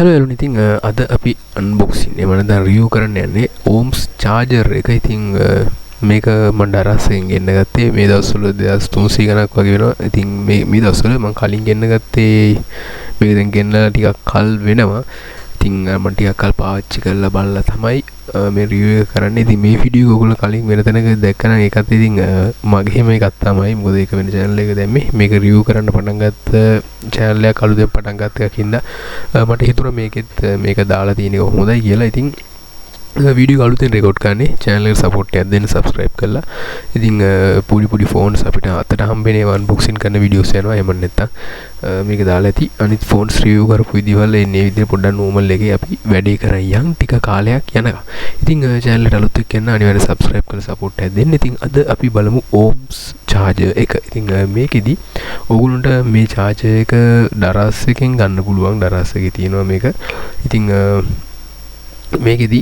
Hello එළුන් ඉතින් අද අපි අන්බොක්සින් එහෙම නැත්නම් රිවිව් කරන්න යන්නේ OMS charger එක. ඉතින් මේක මම දරස්සෙන් ගෙන්න ගත්තේ මේ දවස්වල 2300 ගණක් වගේ වෙනවා. ඉතින් මේ දවස්වල මම කලින් ගෙන්න ගත්තේ මේක දැන් ගෙන්නලා ටිකක් කල් වෙනවා. ඉතින් මම ටිකක් කල් පාවිච්චි කරලා බලලා තමයි මේ රිවිව් එක කරන්නේ. ඉතින් මේ වීඩියෝ එක ඔයගොල්ලෝ කලින් වෙන තැනක දැක්කනම් ඒකත් ඉතින් මගේ මේක තමයි. මොකද ඒක වෙන channel එක දැම්මේ. මේක රිවිව් කරන්න පටන් ගත්ත channel එකක් අලුතෙන් පටන් ගත්ත එකකින්ද මට හිතුණා මේක දාලා තියෙන එක හොඳයි කියලා. ඉතින් වීඩියෝ අලුතෙන් රෙකෝඩ් කරන්නේ channel එක සපෝට් එකක් දෙන්න subscribe කරලා. ඉතින් පොඩි phones අපිට අතට හම්බෙන්නේ unboxing කරන videos යනවා. එහෙම නැත්නම් මේක දාලා ඇති අනිත් phones review කරපු විදිහවල එන්නේ විදිහ පොඩ්ඩක් normal එකේ අපි වැඩේ කරන් යන් ටික කාලයක් යනකම්. ඉතින් channel එකට අලුත් එක්ක එන්න අනිවාර්යයෙන් subscribe කරලා support එකක් දෙන්න. ඉතින් අද අපි බලමු OMS charger එක. ඉතින් මේකෙදි ඕගොල්ලන්ට මේ charger එක දරස් එකෙන් ගන්න පුළුවන්. දරස් එකේ තියෙනවා මේක. ඉතින් මේකෙදි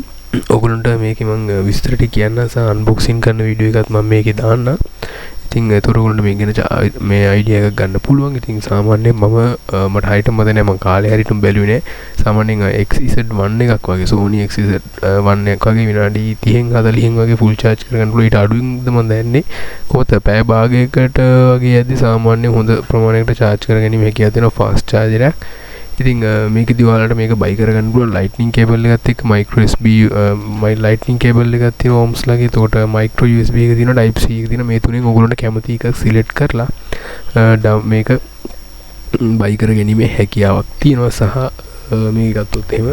ඔගොල්ලන්ට මේකේ මම විස්තර ටික කියන්න සහ අන්බොක්සින් කරන වීඩියෝ එකත් මම මේකේ දාන්න. ඉතින් ඒතර ඔයගොල්ලන්ට මේක ගැන මේ අයිඩියා එකක් ගන්න පුළුවන්. ඉතින් සාමාන්‍යයෙන් මට හයිට මතක නැහැ, මම කාලේ හරියටම බැලුවේ නැහැ. සාමාන්‍යයෙන් XZ1 එකක් වගේ Sony XZ1 එකක් වගේ විනාඩි 30න් 40න් වගේ full charge කරගන්න පුළුවන්. ඊට අඩුවෙන්ද මම දන්නේ. කොහොමද පැය භාගයකට වගේ යද්දි සාමාන්‍යයෙන් හොඳ ප්‍රමාණයකට charge කරගැනීම හැකියාව තියෙන fast charger එකක්. ඉතින් මේකෙදි ඔයාලට මේක buy කරගන්න පුළුවන් lightning cable එකත් එක්ක micro USB lightning cable එකක් තියෙනවා OMS ලගේ. එතකොට micro USB එක තියෙනවා, type C එක තියෙනවා. මේ තුනෙන් ඔයගොල්ලන්ට කැමති එකක් select කරලා මේක buy කරගැනීමේ හැකියාවක් තියෙනවා. සහ මේක ගත්තොත් එහෙම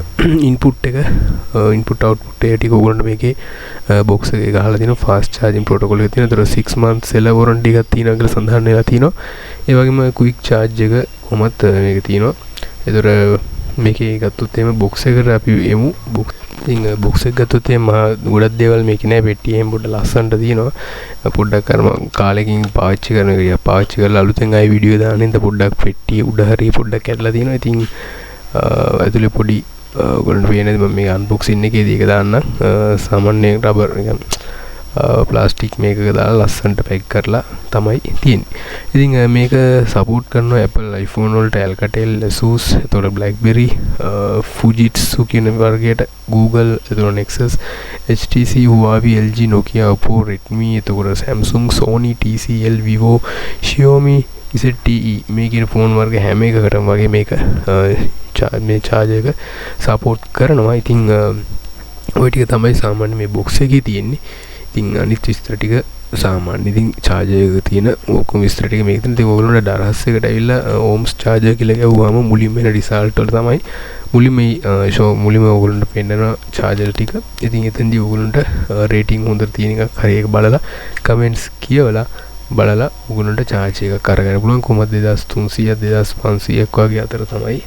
input output එක ටික ඔයගොල්ලන්ට මේකේ box එකේ ගහලා තියෙනවා. fast charging protocol එක තියෙනවා. ඒතර 6 months seller warranty එකක් තියෙනවා කියලා සඳහන් වෙලා තියෙනවා. ඒ වගේම quick charge එක කොහොමත් මේක තියෙනවා. ඒතර මේකේ ගත්තොත් එහෙම box එකට අපි එමු. ඉතින් box එක ගත්තොත් එහෙම ගොඩක් දේවල් මේකේ නෑ. පෙට්ටිය එහෙම පොඩ්ඩක් ලස්සනට තියෙනවා. පොඩ්ඩක් අර මම කාලෙකින් පාවිච්චි කරන එක පාවිච්චි කරලා අලුතෙන් ආයි වීඩියෝ දාන්න ඉඳ පොඩ්ඩක් පෙට්ටිය උඩ හරිය පොඩ්ඩක් කැඩලා තියෙනවා. ඉතින් ඇතුලේ පොඩි ඔයගොල්ලන්ට පේන්නේ මම මේක අන්බොක්සින් එකේදී ඒක දාන්න. සාමාන්‍ය රබර් නිකන් ප්ලාස්ටික් මේකක දාලා ලස්සනට පැක් කරලා තමයි තියෙන්නේ. ඉතින් මේක සපෝට් කරනවා Apple iPhone වලට, Alcatel, Asus, එතකොට BlackBerry, Fujitsu කියන වර්ගයට, Google, එතකොට Nexus, HTC, Huawei, LG, Nokia, Oppo, Redmi, එතකොට Samsung, Sony, TCL, Vivo, Xiaomi, ZTE මේ කියන ෆෝන් වර්ග හැම එකකටම වගේ මේක මේ charger එක සපෝට් කරනවා. ඉතින් ඔය ටික තමයි සාමාන්‍ය මේ box එකේ තියෙන්නේ. ඉතින් අනිත් විස්තර ටික සාමාන්‍ය ඉතින් charger එක තියෙන ඔක්කොම විස්තර ටික මේක තියෙන. ඉතින් ඔයගොල්ලෝ දරස් එකට ඇවිල්ලා OMS charger කියලා ගැහුවාම මුලින්ම එන result වල තමයි මුලින්ම ඔයගොල්ලන්ට පෙන්නන charger ටික. ඉතින් එතෙන්දී ඔයගොල්ලන්ට rating හොඳට තියෙන එකක් හරි එක බලලා comments කියවලා බලලා ඔයගොල්ලන්ට charge එකක් අරගන්න පුළුවන්. කොහොමද 2300 2500ක් වගේ අතර තමයි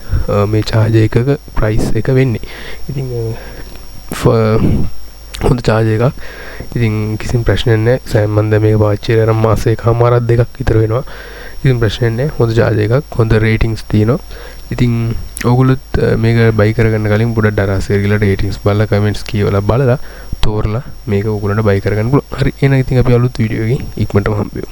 මේ charger එකක price එක වෙන්නේ. ඉතින් හොඳ charger එකක්. ඉතින් කිසිම ප්‍රශ්නයක් නැහැ. මම දැන් මේක පාවිච්චි කරලා මාසයකමාරක් දෙකක් විතර වෙනවා. කිසිම ප්‍රශ්නයක් නැහැ. හොඳ charger එකක්. හොඳ ratings තියෙනවා. ඉතින් ඕගොල්ලොත් මේක buy කරගන්න කලින් පොඩක් දරස් කියලා ratings බලලා comments කියවලා බලලා තෝරලා මේක ඕගොල්ලන්ට buy කරගන්න පුළුවන්. හරි එහෙනම් ඉතින් අපි අලුත් වීඩියෝ එකකින් ඉක්මනටම හම්බෙමු.